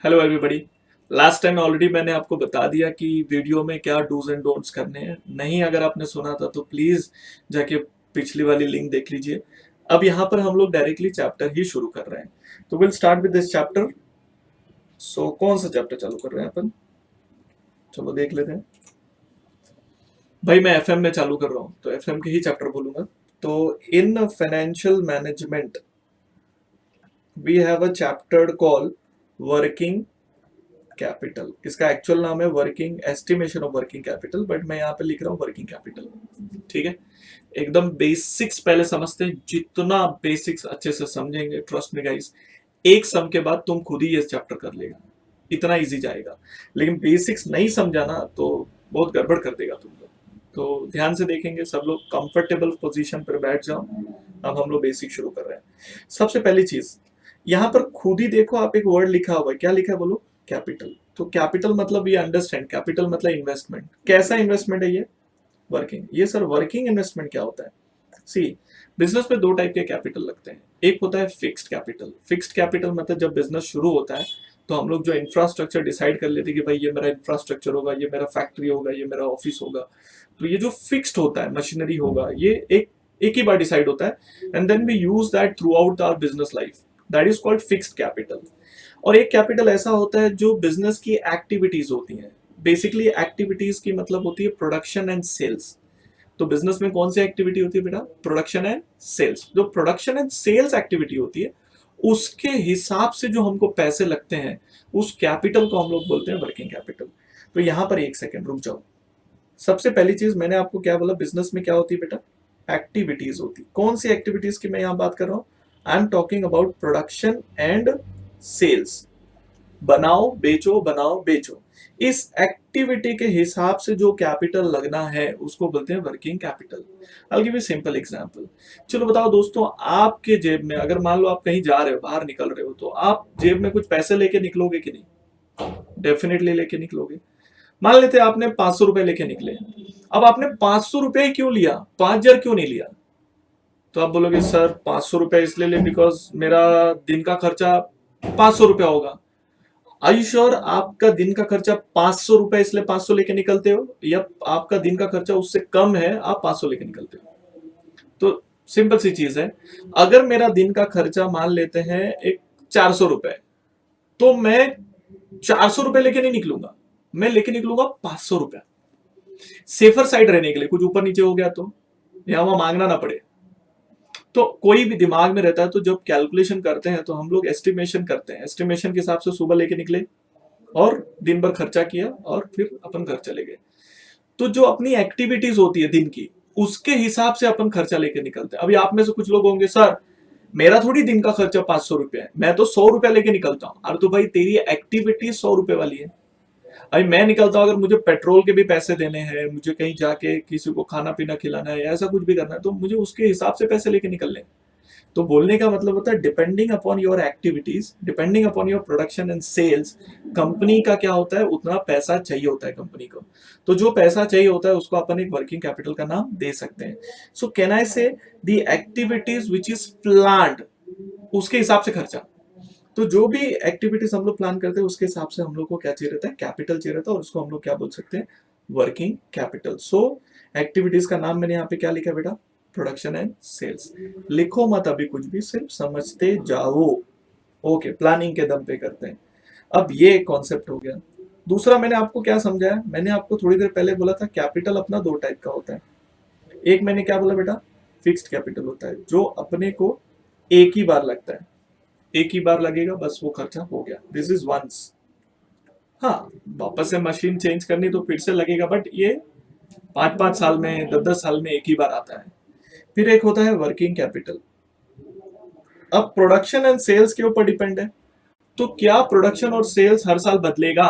Hello everybody. Last time already मैंने आपको बता दिया कि वीडियो में क्या डूज एंड डोंट्स करने हैं। नहीं अगर आपने सुना था तो प्लीज जाके पिछली वाली लिंक देख लीजिए। अब यहाँ पर हम लोग डायरेक्टली चैप्टर ही शुरू कर रहे हैं, तो will start with this chapter. So कौन सा चैप्टर चालू कर रहे हैं अपन? चलो देख लेते हैं। भाई मैं एफएम में चालू कर रहा हूँ तो एफएम के ही चैप्टर बोलूंगा। तो in financial management we have a chapter call working capital. इसका एक्चुअल नाम है working estimation of working capital, but मैं यहाँ पे लिख रहा हूँ वर्किंग कैपिटल। ठीक है, एकदम बेसिक्स पहले समझते हैं। जितना बेसिक्स अच्छे से समझेंगे, ट्रस्ट में गाइस, एक सम के बाद तुम खुद ही ये चैप्टर कर लेगा। इतना इजी जाएगा। लेकिन बेसिक्स नहीं समझा ना तो बहुत गड़बड़ कर देगा तुम लोग। तो ध्यान से देखेंगे, सब लोग कंफर्टेबल पोजीशन पर बैठ जाओ। अब हम लोग बेसिक शुरू कर रहे हैं। सबसे पहली चीज, यहाँ पर खुद ही देखो, आप एक वर्ड लिखा हुआ है, क्या लिखा है बोलो? कैपिटल। तो कैपिटल मतलब ये अंडरस्टैंड, कैपिटल मतलब इन्वेस्टमेंट। कैसा इन्वेस्टमेंट है ये? वर्किंग। ये सर वर्किंग इन्वेस्टमेंट क्या होता है? सी, बिजनेस में दो टाइप के कैपिटल लगते हैं। एक होता है फिक्स्ड कैपिटल। फिक्स्ड कैपिटल मतलब जब बिजनेस शुरू होता है तो हम लोग जो इंफ्रास्ट्रक्चर डिसाइड कर लेते हैं कि भाई ये मेरा इंफ्रास्ट्रक्चर होगा, ये मेरा फैक्ट्री होगा, ये मेरा ऑफिस होगा। तो ये जो फिक्स्ड होता है, मशीनरी होगा, ये एक ही बार डिसाइड होता है, and then we use that throughout our business life. That is called fixed capital. और एक कैपिटल ऐसा होता है जो बिजनेस की एक्टिविटीज होती हैं। बेसिकली एक्टिविटीज की मतलब होती है प्रोडक्शन एंड सेल्स। तो बिजनेस में कौन सी एक्टिविटी होती है बेटा? Production and sales. जो प्रोडक्शन एंड सेल्स एक्टिविटी होती है उसके हिसाब से जो हमको पैसे लगते हैं, उस कैपिटल को हम लोग बोलते हैं वर्किंग कैपिटल। तो यहां पर एक सेकेंड रुक जाओ। सबसे पहली चीज मैंने आपको क्या बोला, बिजनेस में क्या होती है बेटा? एक्टिविटीज होती। कौन सी एक्टिविटीज की मैं यहां बात कर रहा हूं? I am talking about production and sales. बनाओ बेचो, बनाओ बेचो। इस एक्टिविटी के हिसाब से जो कैपिटल लगना है उसको बोलते हैं working capital. I give you simple example. चलो बताओ दोस्तों, आपके जेब में अगर मान लो आप कहीं जा रहे हो, बाहर निकल रहे हो, तो आप जेब में कुछ पैसे लेके निकलोगे कि नहीं? डेफिनेटली लेके निकलोगे। मान लेते हैं आपने 500 रुपए लेके निकले। अब आपने 500 रुपए ही क्यों लिया, 5,000 क्यों नहीं लिया? तो आप बोलोगे सर 500 रुपए इसलिए ले बिकॉज मेरा दिन का खर्चा 500 रुपया होगा। आई श्योर आपका दिन का खर्चा 500 रुपए इसलिए 500 लेके निकलते हो, या आपका दिन का खर्चा उससे कम है आप 500 लेके निकलते हो? तो सिंपल सी चीज है। अगर मेरा दिन का खर्चा मान लेते हैं एक 400 रुपए, तो मैं 400 रुपए लेके नहीं निकलूंगा, मैं लेके निकलूंगा 500 रुपया। सेफर साइड रहने के लिए, कुछ ऊपर नीचे हो गया तो या वहां मांगना ना पड़े। तो कोई भी दिमाग में रहता है तो जब कैलकुलेशन करते हैं तो हम लोग एस्टिमेशन करते हैं। एस्टिमेशन के हिसाब से सुबह लेके निकले और दिन भर खर्चा किया और फिर अपन घर चले गए। तो जो अपनी एक्टिविटीज होती है दिन की, उसके हिसाब से अपन खर्चा लेके निकलते हैं। अभी आप में से कुछ लोग होंगे, सर मेरा थोड़ी दिन का खर्चा 500 रुपए है, मैं तो 100 रुपया लेके निकलता हूं। अरे तो भाई तेरी एक्टिविटी 100 रुपए वाली है। अभी मैं निकलता हूं, अगर मुझे पेट्रोल के भी पैसे देने हैं, मुझे कहीं जाके किसी को खाना पीना खिलाना है, ऐसा कुछ भी करना है, तो मुझे उसके हिसाब से पैसे लेके निकलने हैं। तो बोलने का मतलब होता है depending upon your activities, depending upon your production and sales, company का क्या होता है, उतना पैसा चाहिए होता है कंपनी को। तो जो पैसा चाहिए होता है उसको अपन एक वर्किंग कैपिटल का नाम दे सकते हैं। सो कैन आई से the activities which is planned, उसके हिसाब से खर्चा। तो जो भी एक्टिविटीज हम लोग प्लान करते हैं उसके हिसाब से हम लोग को क्या चाहिए रहता है? कैपिटल चाहिए रहता है, और उसको हम लोग क्या बोल सकते हैं? Working capital. सो एक्टिविटीज का नाम मैंने यहाँ पे क्या लिखा है बेटा? Production and sales. लिखो मत अभी कुछ भी, सिर्फ समझते जाओ। ओके, प्लानिंग के दम पे करते हैं। अब ये कॉन्सेप्ट हो गया। दूसरा मैंने आपको क्या समझाया? मैंने आपको थोड़ी देर पहले बोला था कैपिटल अपना दो टाइप का होता है। एक मैंने क्या बोला बेटा? फिक्स्ड कैपिटल होता है, जो अपने को एक ही बार लगता है, एक ही बार लगेगा, बस वो खर्चा हो गया, दिस इज वंस। हाँ, वापस से मशीन चेंज करनी तो फिर से लगेगा, बट ये 5-5 साल में, 10-10 साल में एक ही बार आता है। फिर एक होता है वर्किंग कैपिटल। अब प्रोडक्शन एंड सेल्स के ऊपर डिपेंड है। तो क्या प्रोडक्शन और सेल्स हर साल बदलेगा?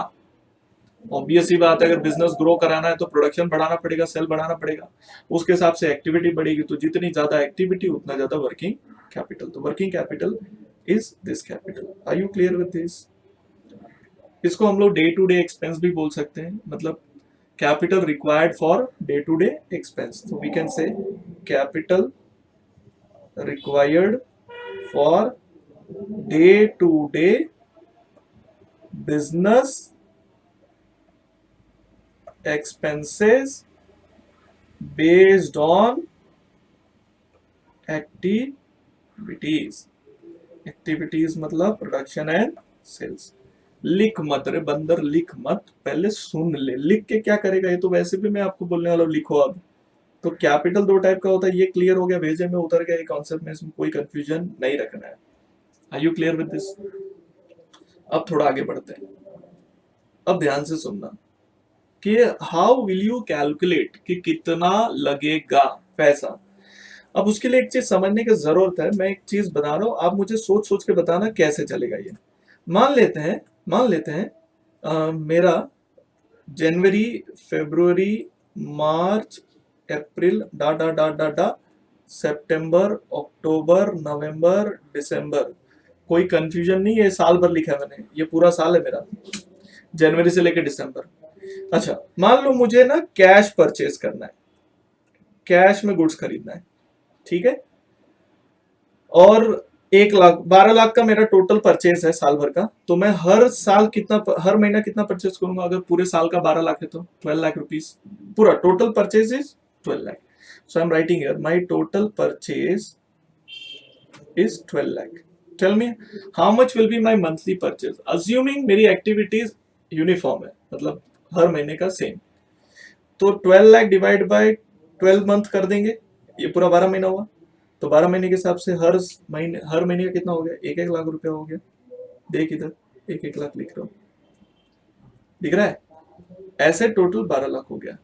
ऑब्वियस ही बात है, अगर बिजनेस ग्रो कराना है तो प्रोडक्शन बढ़ाना पड़ेगा, सेल बढ़ाना पड़ेगा। उसके हिसाब से एक्टिविटी बढ़ेगी, तो जितनी ज्यादा एक्टिविटी उतना ज्यादा वर्किंग कैपिटल। तो working capital is this capital. Are you clear with this? इसको हम लोग डे टू डे एक्सपेंस भी बोल सकते हैं, मतलब capital required for day to day expense. तो we can say capital required for day to day business expenses based on activities. Activities मतलब प्रोडक्शन एंड सेल्स। लिख मत रे बंदर, लिख मत, पहले सुन ले। लिख के क्या करेगा, ये तो वैसे भी मैं आपको बोलने वाला हूं, लिखो अब। तो कैपिटल दो टाइप का होता है, ये क्लियर हो गया, भेजे में उतर गया, ये कॉन्सेप्ट में इसमें कोई कंफ्यूजन नहीं रखना है। Are you clear with this? अब थोड़ा आगे बढ़ते हैं। अब ध्यान से सुनना कि हाउ विल यू कैलकुलेट कि कितना लगेगा पैसा। अब उसके लिए एक चीज समझने की जरूरत है। मैं एक चीज बता रहा हूं, आप मुझे सोच सोच के बताना कैसे चलेगा ये। मान लेते हैं मेरा जनवरी, फरवरी, मार्च, अप्रैल, डा डा डा डा डा, सितंबर, अक्टूबर, नवंबर, दिसंबर। कोई कंफ्यूजन नहीं है, साल भर लिखा है मैंने, ये पूरा साल है मेरा, जनवरी से लेकर दिसंबर। अच्छा, मान लो मुझे ना कैश परचेज करना है, कैश में गुड्स खरीदना है, ठीक है। और 1 लाख 12 लाख का मेरा टोटल परचेज है साल भर का। तो मैं हर साल कितना, हर महीना कितना परचेज करूंगा? अगर पूरे साल का 12 लाख है तो 12 लाख रुपीज। पूरा total purchase is 12 lakh. So I am writing here my total purchase is 12 lakh. Tell me how much will be my monthly purchase, assuming मेरी एक्टिविटीज यूनिफॉर्म है, मतलब हर महीने का सेम। तो 12 लाख डिवाइड बाय 12 मंथ कर देंगे, ये पूरा 12 महीना हुआ। तो 12 महीने के हिसाब से हर महीने का कितना हो गया? 1-1 लाख रुपया हो गया। देख इधर, 1-1 लाख लिख रहा हूं, दिख रहा है? ऐसे टोटल 12 लाख हो गया।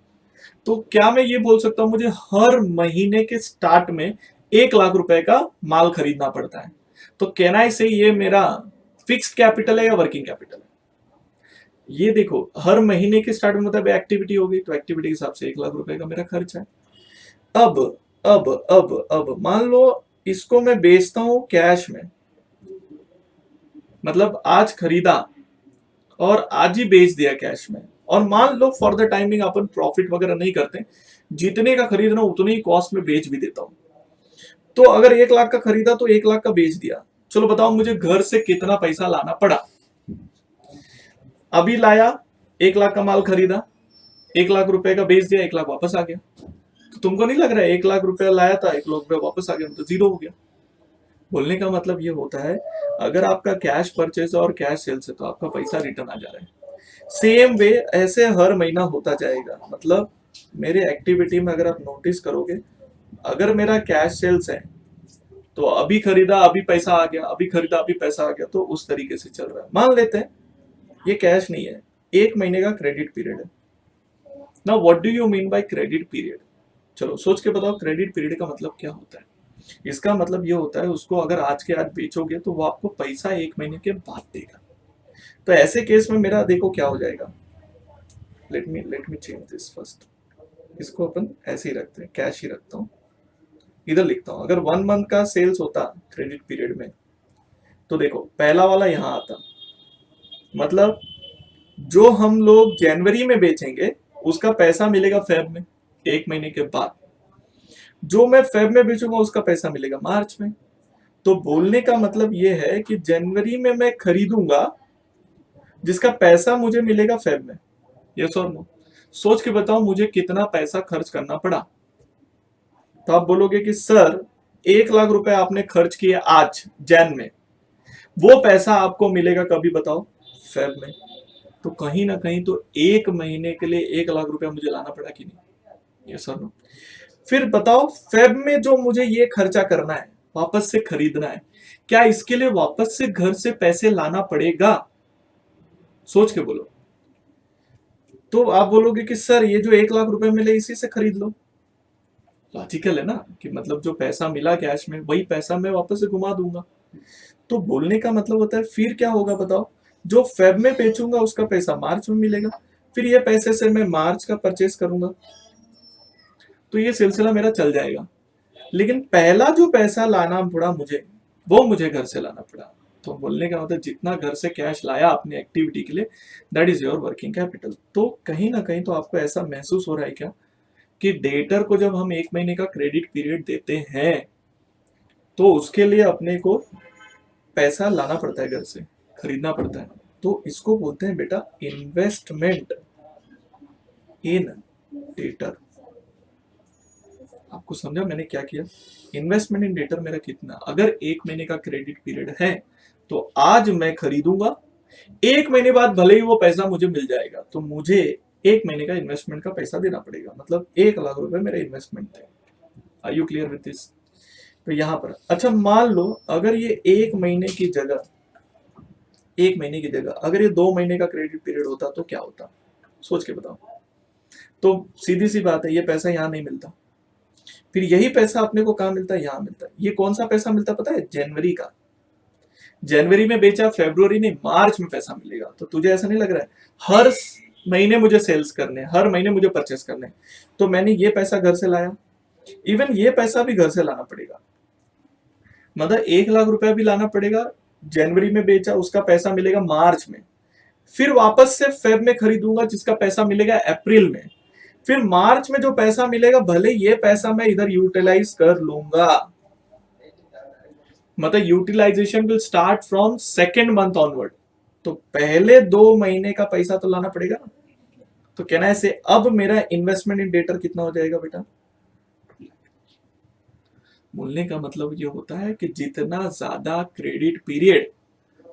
तो क्या मैं ये बोल सकता हूं मुझे हर महीने के स्टार्ट में 1 लाख रुपए का माल खरीदना पड़ता है? तो कैन आई से ये मेरा फिक्स्ड कैपिटल है या वर्किंग कैपिटल है? ये देखो, हर महीने के स्टार्ट में मतलब एक्टिविटी होगी, तो एक्टिविटी के हिसाब से 1 लाख रुपए का मेरा खर्च है। अब अब मान लो इसको मैं बेचता हूं कैश में, मतलब आज खरीदा और आज ही बेच दिया कैश में। और मान लो फॉर द टाइमिंग अपन प्रॉफिट वगैरह नहीं करते, जितने का खरीद रहा हूं उतने ही कॉस्ट में बेच भी देता हूं। तो अगर 1 लाख का खरीदा तो 1 लाख का बेच दिया। चलो बताओ मुझे घर से कितना पैसा लाना पड़ा? अभी लाया, 1 लाख का माल खरीदा, 1 लाख रुपए का बेच दिया, 1 लाख वापस आ गया। तो तुमको नहीं लग रहा है 1 लाख रुपया लाया था, 1 लाख रुपया वापस आ गया, तो जीरो हो गया? बोलने का मतलब ये होता है, अगर आपका कैश परचेज और कैश सेल्स है तो आपका पैसा रिटर्न आ जा रहा है। सेम वे ऐसे हर महीना होता जाएगा। मतलब मेरे एक्टिविटी में अगर आप नोटिस करोगे, अगर मेरा कैश सेल्स है तो अभी खरीदा अभी पैसा आ गया, अभी खरीदा अभी पैसा आ गया, तो उस तरीके से चल रहा है। मान लेते हैं ये कैश नहीं है, 1 महीने का क्रेडिट पीरियड है। Now what do you mean by credit period? चलो सोच के बताओ, क्रेडिट पीरियड का मतलब क्या होता है? इसका मतलब ये होता है, उसको अगर आज के आज बेचोगे तो वो आपको पैसा 1 महीने के बाद देगा। तो ऐसे केस में मेरा देखो क्या हो जाएगा। Let me change this first. इसको अपन ऐसे ही रखते हैं, कैश ही रखता हूं, इधर लिखता हूं। अगर 1 मंथ का सेल्स होता क्रेडिट पीरियड में, तो देखो पहला वाला यहां आता, मतलब जो हम लोग जनवरी में बेचेंगे उसका पैसा मिलेगा फेब में, 1 महीने के बाद। जो मैं फेब में बेचूंगा उसका पैसा मिलेगा मार्च में। तो बोलने का मतलब ये है कि जनवरी में मैं खरीदूंगा जिसका पैसा मुझे मिलेगा फेब में। यस और नो? सोच के बताओ मुझे कितना पैसा खर्च करना पड़ा? तो आप बोलोगे कि सर 1 लाख रुपए आपने खर्च किए आज जैन में, वो पैसा आपको मिलेगा कभी बताओ? फेब में। तो कहीं ना कहीं तो 1 महीने के लिए 1 लाख रुपया मुझे लाना पड़ा कि नहीं? यस और नो? फिर बताओ फेब में जो मुझे ये खर्चा करना है, वापस से खरीदना है, क्या इसके लिए वापस से घर से पैसे लाना पड़ेगा? सोच के बोलो। तो आप बोलोगे कि सर ये जो 1 लाख रुपए मिले इसी से खरीद लो। लॉजिकल है ना, कि मतलब जो पैसा मिला कैश में वही पैसा मैं वापस से घुमा दूंगा। तो बोलने का मतलब होता है फिर क्या होगा बताओ? जो फेब में बेचूंगा उसका पैसा मार्च में मिलेगा, फिर ये पैसे से मैं मार्च का परचेस करूंगा, तो ये सिलसिला मेरा चल जाएगा। लेकिन पहला जो पैसा लाना पड़ा मुझे, वो मुझे घर से लाना पड़ा। तो बोलने का मतलब जितना घर से कैश लाया अपनी एक्टिविटी के लिए, that is your working capital. तो कहीं ना कहीं तो आपको ऐसा महसूस हो रहा है क्या कि डेटर को जब हम 1 महीने का क्रेडिट पीरियड देते हैं तो उसके लिए अपने को पैसा लाना पड़ता है, घर से खरीदना पड़ता है। तो इसको बोलते हैं बेटा इन्वेस्टमेंट इन डेटर। आपको समझा मैंने क्या किया? इन्वेस्टमेंट इन डेटर मेरा कितना, अगर 1 महीने का क्रेडिट पीरियड है तो आज मैं खरीदूंगा, 1 महीने बाद भले ही वो पैसा मुझे मिल जाएगा, तो मुझे 1 महीने का इन्वेस्टमेंट का पैसा देना पड़ेगा, मतलब 1 लाख रुपए मेरा इन्वेस्टमेंट थे। Are you clear with this? तो यहां पर अच्छा मान लो अगर ये 1 महीने की जगह अगर ये 2 महीने का क्रेडिट पीरियड होता तो क्या होता, सोच के बताओ। तो सीधी सी बात है, ये पैसा यहां नहीं मिलता, फिर यही पैसा अपने को कहां मिलता है, यहां मिलता है। ये कौन सा पैसा मिलता पता है? जनवरी का। जनवरी में बेचा, फेब्रुवरी नहीं मार्च में पैसा मिलेगा। तो तुझे ऐसा नहीं लग रहा है हर महीने मुझे सेल्स करने, हर महीने मुझे परचेस करने, तो मैंने ये पैसा घर से लाया, इवन ये पैसा भी घर से लाना पड़ेगा, मतलब 1 लाख रुपया भी लाना पड़ेगा। जनवरी में बेचा, उसका पैसा मिलेगा मार्च में, फिर वापस से फेब में खरीदूंगा जिसका पैसा मिलेगा अप्रैल में, फिर मार्च में जो पैसा मिलेगा भले ये पैसा मैं इधर यूटिलाइज कर लूंगा, मतलब utilization will start from second month onward. तो पहले 2 महीने का पैसा तो लाना पड़ेगा ना। तो कहना है से अब मेरा इन्वेस्टमेंट इन डेटर कितना हो जाएगा बेटा? बोलने का मतलब ये होता है कि जितना ज्यादा क्रेडिट पीरियड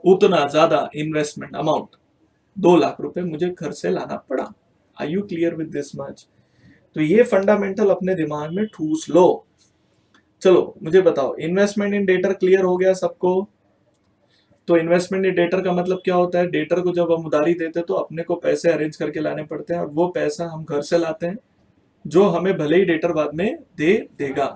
उतना ज्यादा इन्वेस्टमेंट अमाउंट, 2 लाख रुपए मुझे घर से लाना पड़ा। Are you clear with this much? तो ये फंडामेंटल अपने दिमाग में ठूस लो। चलो मुझे बताओ, इन्वेस्टमेंट इन डेटर क्लियर हो गया सबको? तो इन्वेस्टमेंट इन डेटर का मतलब क्या होता है? डेटर को जब हम उधारी देते हैं तो अपने को पैसे अरेंज करके लाने पड़ते हैं, और वो पैसा हम घर से लाते हैं जो हमें भले ही डेटर बाद में दे देगा,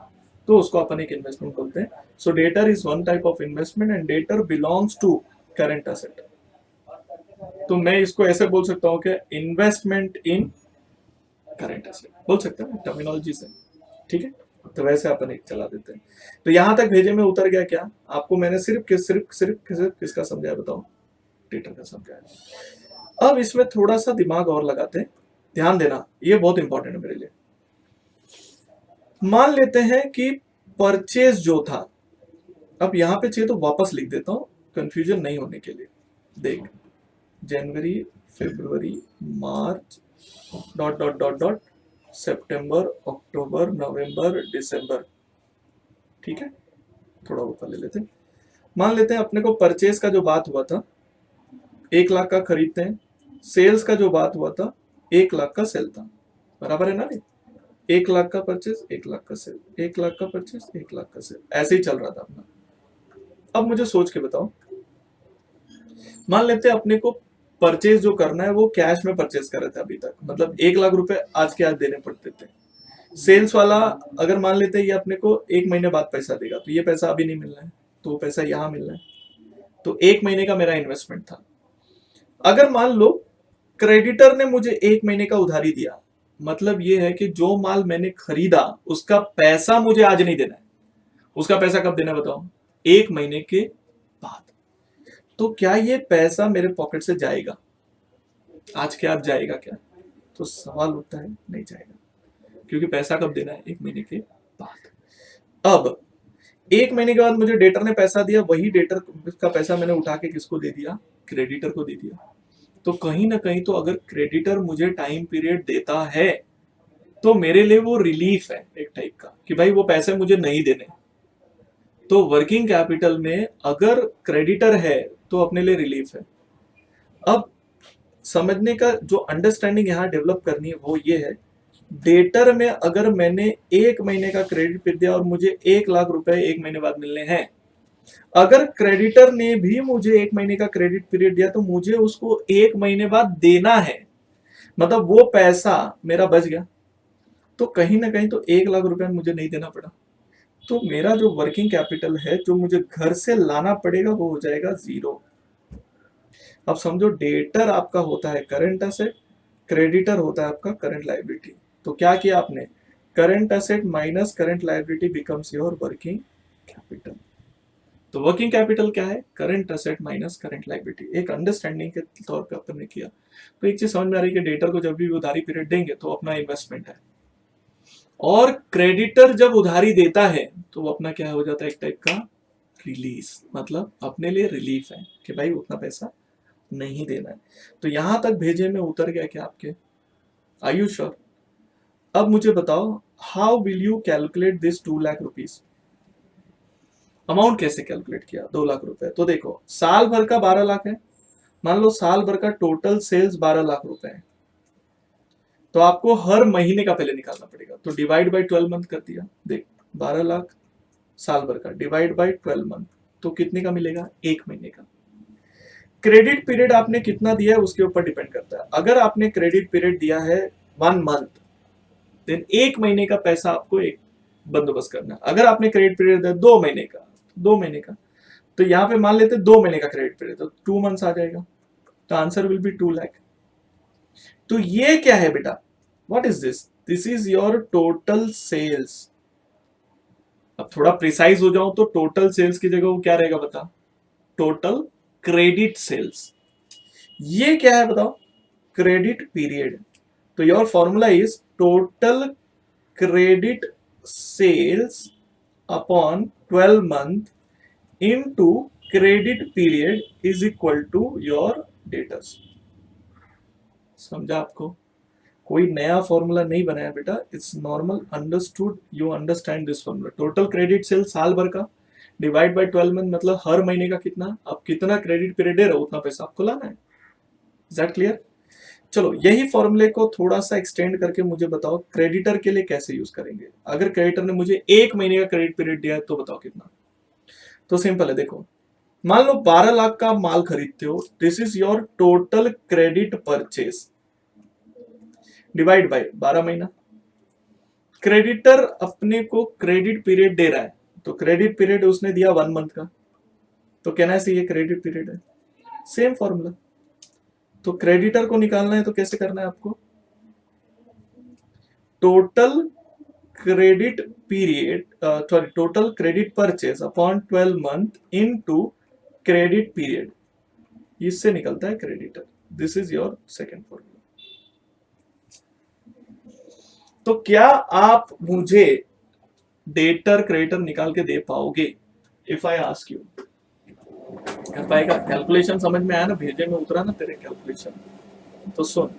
तो उसको अपन एक इन्वेस्टमेंट बोलते हैं। So debtor is one type of investment and debtor belongs to current asset. तो मैं इसको ऐसे बोल सकता हूं कि इन्वेस्टमेंट इन करंट असेट बोल सकते हैं टर्मिनोलॉजी से, ठीक है? तो वैसे अपन एक चला देते हैं। तो यहां तक भेजे में उतर गया क्या? आपको मैंने सिर्फ किसका समझाया बताओ? डेटर का समझाया। अब इसमें थोड़ा सा दिमाग और लगाते हैं, ध्यान देना ये बहुत इंपॉर्टेंट है मेरे लिए। मान लेते हैं कि परचेज जो था, अब यहां पे चाहिए तो वापस लिख देता हूं कंफ्यूजन नहीं होने के लिए। देख, जनवरी, फरवरी, मार्च, डॉट डॉट डॉट डॉट, सितंबर, अक्टूबर, नवंबर, दिसंबर, ठीक है? थोड़ा ऊपर ले लेते हैं। मान लेते हैं अपने को परचेज का जो बात हुआ था 1 लाख का खरीदते हैं, सेल्स का जो बात हुआ था 1 लाख का सेल था, बराबर है ना? नहीं, 1 लाख का परचेज, 1 लाख का सेल, 1 लाख का परचेज, 1 लाख का सेल, ऐसे ही चल रहा था अपना। अब मुझे सोच के बताओ, मान लेते हैं अपने को परचेज जो करना है वो कैश में परचेज कर रहे थे अभी तक, मतलब 1 लाख रुपए आज के आज देने पड़ते थे। सेल्स वाला अगर मान लेते हैं ये अपने को 1 महीने बाद पैसा देगा, तो ये पैसा अभी नहीं मिलना है, तो वो पैसा यहां मिलना है। तो 1 महीने का मेरा इन्वेस्टमेंट था। अगर मान लो क्रेडिटर ने मुझे 1 महीने का उधारी दिया, मतलब ये है कि जो माल मैंने खरीदा उसका पैसा मुझे आज नहीं देना है, उसका पैसा कब देना बताओ? 1 महीने के बाद। तो क्या ये पैसा मेरे पॉकेट से जाएगा? आज के आज जाएगा क्या? तो सवाल उठता है, नहीं जाएगा, क्योंकि पैसा कब देना है? 1 महीने के बाद। अब 1 महीने के बाद मुझे डेटर ने पैसा दिया, वही डेटर का पैसा मैंने उठा के किसको दे दिया? क्रेडिटर को दे दिया। तो कहीं ना कहीं तो अगर क्रेडिटर मुझे टाइम पीरियड देता है तो मेरे लिए वो रिलीफ है एक टाइप का, कि भाई वो पैसे मुझे नहीं देने। तो वर्किंग कैपिटल में अगर क्रेडिटर है तो अपने लिए रिलीफ है। अब समझने का जो अंडरस्टैंडिंग यहां डेवलप करनी है वो ये है, डेटर में अगर मैंने 1 महीने का क्रेडिट पीरियड दिया और मुझे 1 लाख रुपए 1 महीने बाद मिलने हैं, अगर क्रेडिटर ने भी मुझे 1 महीने का क्रेडिट पीरियड दिया तो मुझे उसको 1 महीने बाद देना है, मतलब वो पैसा मेरा बच गया। तो कहीं ना कहीं तो 1 लाख रुपए मुझे नहीं देना पड़ा, तो मेरा जो वर्किंग कैपिटल है जो मुझे घर से लाना पड़ेगा वो हो जाएगा 0। अब समझो डेटर आपका होता है करंट असेट, क्रेडिटर होता है आपका करंट लायबिलिटी। तो क्या किया आपने? Current asset minus current liability becomes your working capital. तो वर्किंग कैपिटल क्या है? Current asset minus current liability. एक अंडरस्टैंडिंग के तौर पे अपन ने किया। तो एक चीज समझ में आ रही है कि डेटर को जब भी उधारी पीरियड देंगे तो अपना इन्वेस्टमेंट है, और क्रेडिटर जब उधारी देता है तो वो अपना क्या हो जाता है? एक टाइप का रिलीज, मतलब अपने लिए रिलीफ है कि भाई उतना पैसा नहीं देना है। तो यहां तक भेजे में उतर गया क्या आपके? Are you sure? अब मुझे बताओ, how will you calculate this 2 lakh rupees? Amount कैसे कैलकुलेट किया 2 लाख रुपए? तो देखो, साल भर का 12 लाख है, मान लो साल भर का टोटल सेल्स 12 लाख रुपए है, तो आपको हर महीने का पहले निकालना पड़ेगा। तो डिवाइड बाई 12 मंथ कर दिया। देख, 12 लाख साल भर का डिवाइड बाई 12 मंथ, तो कितने का मिलेगा? 1 महीने का। क्रेडिट पीरियड आपने कितना दिया है उसके ऊपर डिपेंड करता है। अगर आपने क्रेडिट पीरियड दिया है 1 मंथ, देन 1 महीने का पैसा आपको एक बंदोबस्त करना है। अगर आपने क्रेडिट पीरियड दिया 2 महीने का, 2 महीने का, तो यहाँ पे मान लेते 2 महीने का क्रेडिट पीरियड, तो 2 मंथ्स आ जाएगा। तो आंसर विल बी 2 लाख। तो ये क्या है बेटा? What is this? This is your total sales. अब थोड़ा प्रिसाइज हो जाऊं तो टोटल सेल्स की जगह वो क्या रहेगा बता? Total credit sales. ये क्या है बताओ? Credit period. तो your formula is total credit sales upon 12 month into credit period is equal to your debtors. समझा आपको? कोई नया फॉर्मूला नहीं बनाया बेटा, it's normal understood, you understand this formula. Total credit sale साल भर का डिवाइड बाय 12 मंथ, मतलब हर महीने का कितना, आप कितना क्रेडिट पीरियड दे रहे हो उतना पैसा आपको लाना है। Is that clear? चलो, यही फॉर्मूले को थोड़ा सा एक्सटेंड करके मुझे बताओ क्रेडिटर के लिए कैसे यूज करेंगे। अगर क्रेडिटर ने मुझे 1 महीने का क्रेडिट पीरियड दिया है तो बताओ कितना। तो सिंपल है, देखो, मान लो 12 लाख का माल खरीदते हो, this is your total credit purchase divide by 12 महीना। क्रेडिटर अपने को क्रेडिट पीरियड दे रहा है, तो क्रेडिट पीरियड उसने दिया 1 मंथ का, तो कहना है ये क्रेडिट पीरियड है। Same formula. तो क्रेडिटर को निकालना है तो कैसे करना है आपको? Total credit period, sorry, total credit purchase upon 12 month into credit period, इससे निकलता है creditor. This is your second formula. तो क्या आप मुझे डेटर क्रेडिटर निकाल के दे पाओगे? इफ आई आस्क यू, कर पाएगा? कैलकुलेशन समझ में आया ना? भेजे में उतरा ना तेरे कैलकुलेशन? तो सुन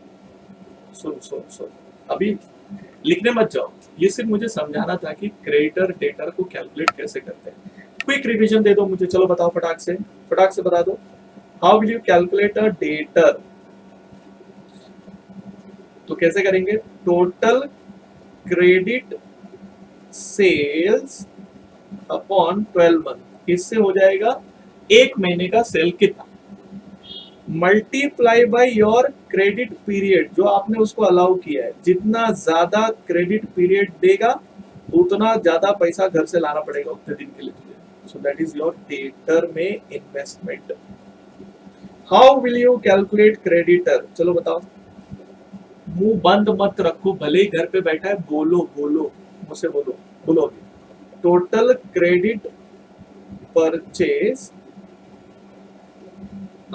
सुन सुन सुन, अभी लिखने मत जाओ, ये सिर्फ मुझे समझाना था कि क्रेडिटर डेटर को कैलकुलेट कैसे करते हैं। क्विक रिवीजन दे दो मुझे, चलो बताओ फटाक से बता दो। How will you calculate a debtor? तो कैसे करेंगे? Total credit sales upon 12 month, इससे हो जाएगा 1 महीने का सेल कितना, multiply by your credit period, जो आपने उसको अलाउ किया है। जितना ज्यादा क्रेडिट पीरियड देगा उतना ज्यादा पैसा घर से लाना पड़ेगा उतने दिन के लिए तुझे। So that is your debtor में investment. How will you calculate creditor? चलो बताओ, मुंह बंद मत रखो, भले ही घर पे बैठा है, बोलो बोलो मुझसे, बोलो बोलो। Total credit purchase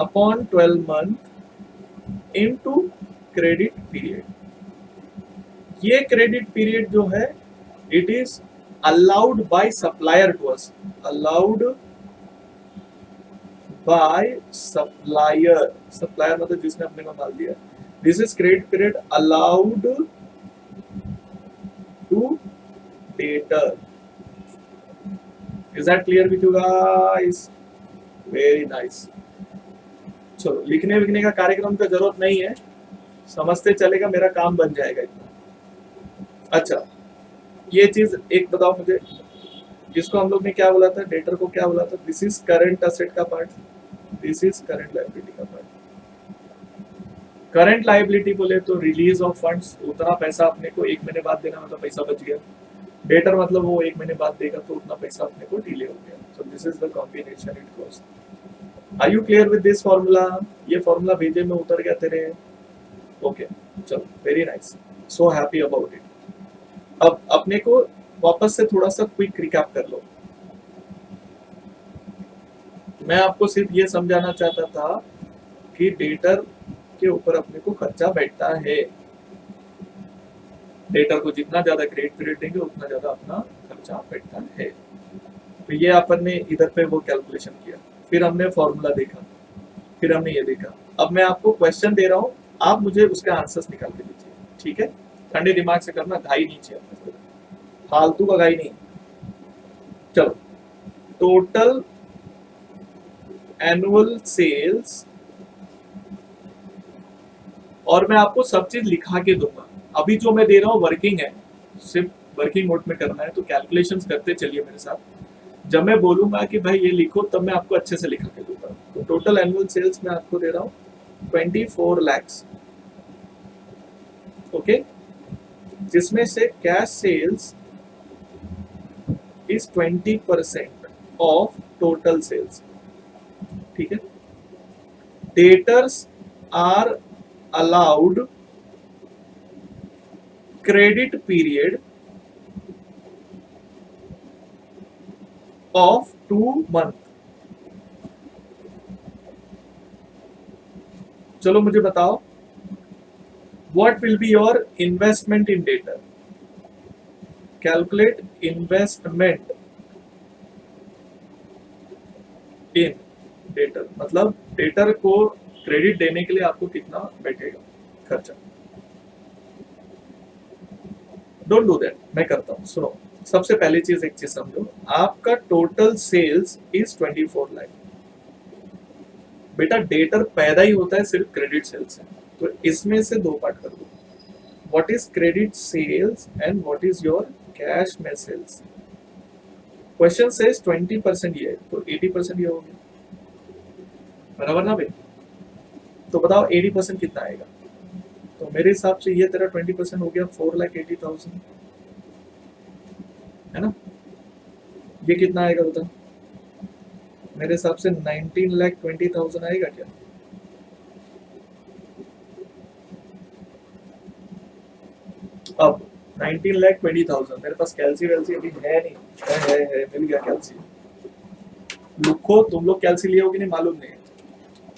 upon 12 month into credit period. ये क्रेडिट पीरियड जो है, it is allowed by supplier to us, allowed by supplier. Supplier मतलब जिसने अपने को माल दिया। This is credit period allowed to debtor. Is that clear with you guys? Very nice. चलो, लिखने विखने का कार्यक्रम का जरूरत नहीं है, समझते चलेगा, मेरा काम बन जाएगा इतना। अच्छा, ये चीज एक बताओ मुझे, जिसको हम लोग ने क्या बोला था, डेटर को क्या बोला था? दिस इज करंट असेट का part, this is current liability का पार्ट। करंट लायबिलिटी बोले तो रिलीज ऑफ फंड्स, उतना पैसा अपने को 1 महीने बाद देना, मतलब पैसा बच गया। डेटर मतलब वो 1 महीने बाद देगा तो उतना पैसा अपने को डिले हो गया। So this is the combination it goes. Are you clear with this formula? ये फॉर्मूला भेजे में उतर गया तेरे? ओके, चलो, very nice, so happy about it. अब अपने को वापस से थोड़ा सा क्विक रिकैप कर लो। मैं आपको सिर्फ ये समझाना चाहता था कि डेटर के ऊपर अपने को खर्चा बैठता है। डेटर को जितना ज्यादा क्रेडिट पीरियड देंगे उतना ज्यादा अपना खर्चा बैठता है। तो ये अपन ने इधर पे वो कैलकुलेशन किया, फिर हमने फॉर्मूला देखा, फिर हमने ये देखा अब मैं आपको क्वेश्चन दे रहा हूं, आप मुझे उसके आंसर्स निकाल के दीजिए, ठीक है? ठंडे दिमाग से करना, घाई नहीं चाहिए, फालतू का घाई नहीं। चलो, टोटल एनुअल सेल्स, और मैं आपको सब चीज लिखा के दूंगा। अभी जो मैं दे रहा हूँ वर्किंग है, सिर्फ वर्किंग मोड में करना है, तो कैलकुलेशंस करते चलिए मेरे साथ। जब मैं बोलूंगा कि भाई ये लिखो, तब मैं आपको अच्छे से लिखा के दूंगा। तो टोटल एनुअल सेल्स मैं आपको दे रहा हूँ 24 lakhs, ओके, जिसमें से cash sales is 20% of total sales, ठीक है? Debtors are allowed credit period of 2 month। चलो मुझे बताओ, what will be your investment in debtor? Calculate investment in debtor, मतलब डेटर को क्रेडिट देने के लिए आपको कितना बैठेगा खर्चा। डोंट डू दैट, मैं करता हूं, सुनो। सबसे पहली चीज, एक चीज समझो, आपका टोटल सेल्स इज 24 लाख। बेटा डेटर पैदा ही होता है सिर्फ क्रेडिट सेल्स से, तो इसमें से दो पार्ट कर दो, what is credit sales and what is your cash में सेल्स। क्वेश्चन सेज 20% ये है, तो 80% ये हो गया, बराबर ना भाई? तो बताओ 80% कितना आएगा? तो मेरे हिसाब से ये तेरा 20% हो गया 4,80,000, है ना? ये कितना आएगा बता? मेरे हिसाब से 19,20,000 आएगा क्या? अब 19,20,000, मेरे पास कैल्सी वैल्सी अभी है नहीं, है मिल गया कैल्सी। लुखो, तुम लोग कैल्सी लिए हो कि नहीं मालूम नहीं,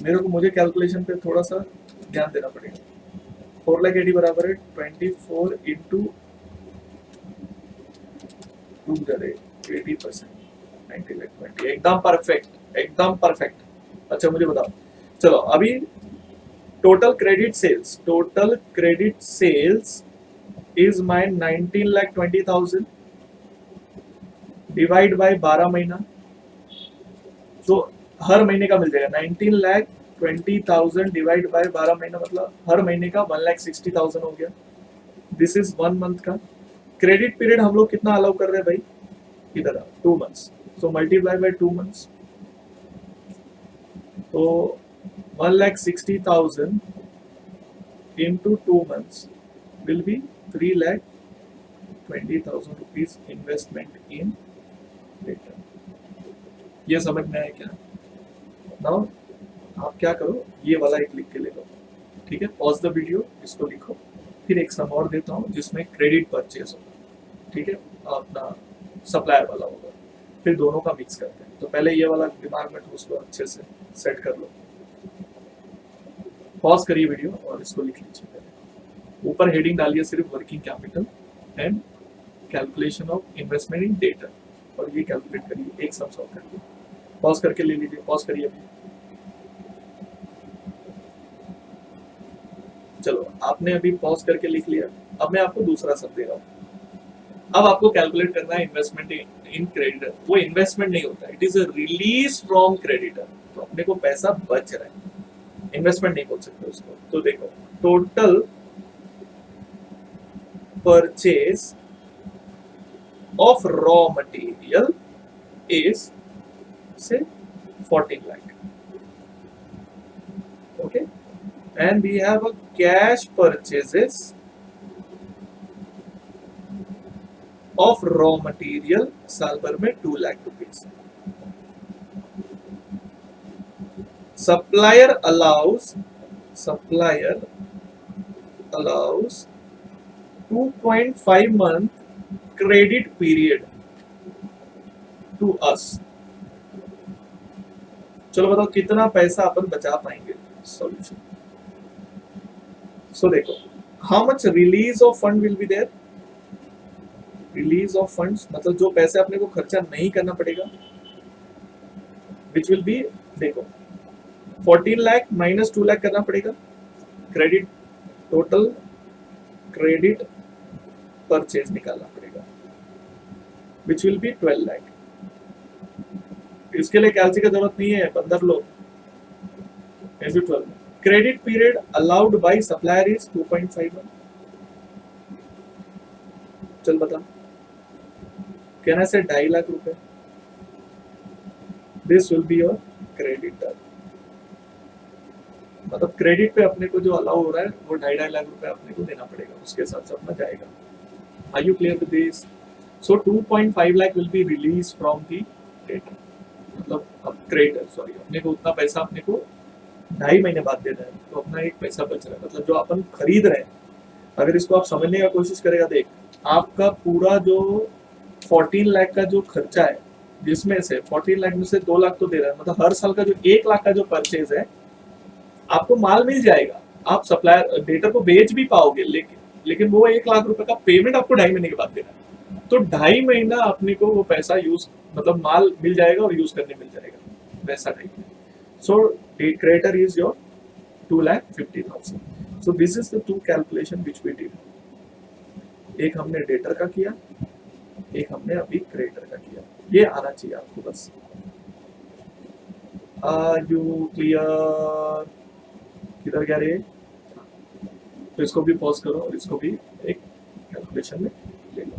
मेरे को मुझे कैलकुलेशन पे थोड़ा सा ध्यान देना पड़ेगा। 4,80,000 बराबर है 24 इंटू 2 80%, 90,20,000, एकदम परफेक्ट, एकदम परफेक्ट। अच्छा मुझे बताओ, चलो अभी total credit sales is my 19,20,000 divide by 12 महीना, तो हर महीने का मिल जाएगा 19,20,000 डिवाइड बाय 12 महीना, मतलब हर महीने का 1,60,000 हो गया। दिस इज 1 मंथ का क्रेडिट पीरियड। हम लोग कितना अलाउ कर रहे हैं भाई? इधर 2 months, so multiply by 2 months, तो 1,60,000 into 2 months will be 3,20,000 rupees investment in data। ये समझ में आया क्या? नाउ आप क्या करो, ये वाला एक लिख के ले लो, ठीक है? पॉज द वीडियो, इसको लिखो, फिर एक सम और देता हूँ जिसमें क्रेडिट परचेज होगा, ठीक है? अपना सप्लायर वाला होगा, फिर दोनों का मिक्स करते हैं। तो पहले ये वाला दिमाग में ठूस लो, अच्छे से सेट कर लो। पॉज करिए वीडियो और इसको लिख लीजिए। पहले ऊपर हेडिंग डालिए सिर्फ working capital and calculation of investment in data, और ये कैलकुलेट करिए, एक सम सॉल्व करिए। पॉज करके ले लीजिए, पॉज करिए अभी। चलो आपने अभी पॉज करके लिख लिया, अब मैं आपको दूसरा सब दे रहा हूँ। अब आपको कैलकुलेट करना है इन्वेस्टमेंट इन क्रेडिटर। वो इन्वेस्टमेंट नहीं होता, it is a release from creditor, तो अपने को पैसा बच रहा है, इन्वेस्टमेंट नहीं बोल सकते उसको। तो देखो, total purchase of raw material is से 14 lakh, okay, and we have a cash purchases of raw material साल भर में 2 lakh rupees। supplier allows 2.5 month credit period to us। चलो बताओ कितना पैसा अपन बचा पाएंगे? सॉल्यूशन, सो देखो, how much release of fund will be there? Release of funds मतलब जो पैसे अपने को खर्चा नहीं करना पड़ेगा, विच विल बी, देखो 14 लाख माइनस 2 लाख करना पड़ेगा। क्रेडिट टोटल क्रेडिट परचेज निकालना पड़ेगा विच विल बी 12 लाख। इसके लिए कैलसी का जरूरत नहीं है, 15 लोग 12। Credit period allowed by supplier is 2.51। चल बता, कहना से 2.5 लाख रुपए। This will be your credit. मतलब क्रेडिट पे अपने को जो अलाउ हो रहा है वो 2.5 लाख रुपए अपने को देना पड़ेगा, उसके साथ साथ अपना जाएगा। Are you clear with this? So 2.5 lakh will be release from the debtor. मतलब अब क्रेडिटर सॉरी अपने को उतना पैसा अपने को 2.5 महीने बाद देना है, तो अपना एक पैसा बच रहा है। मतलब जो अपन खरीद रहे हैं, अगर इसको आप समझने का कोशिश करेगा, देख आपका पूरा जो 14 लाख का जो खर्चा है, जिसमें से 14 लाख में से 2 लाख तो दे रहा है, मतलब हर साल का जो 1 लाख का जो परचेज है, आपको माल मिल जाएगा, आप सप्लायर डेटर को बेच भी पाओगे, लेकिन वो 1 लाख रुपए का पेमेंट आपको 2.5 महीने के बाद देना है। तो 2.5 महीना अपने को वो पैसा यूज मतलब माल मिल जाएगा और यूज करने मिल जाएगा, वैसा टाइप है। So creditor is your 2,50,000। So this is the 2 calculation which we did. एक हमने डेटर का किया, एक हमने अभी क्रेडिटर का किया। ये आना चाहिए आपको बस। Are you clear? किधर गया रे? तो इसको भी पॉज करो और इसको भी एक कैलकुलेशन में ले लो।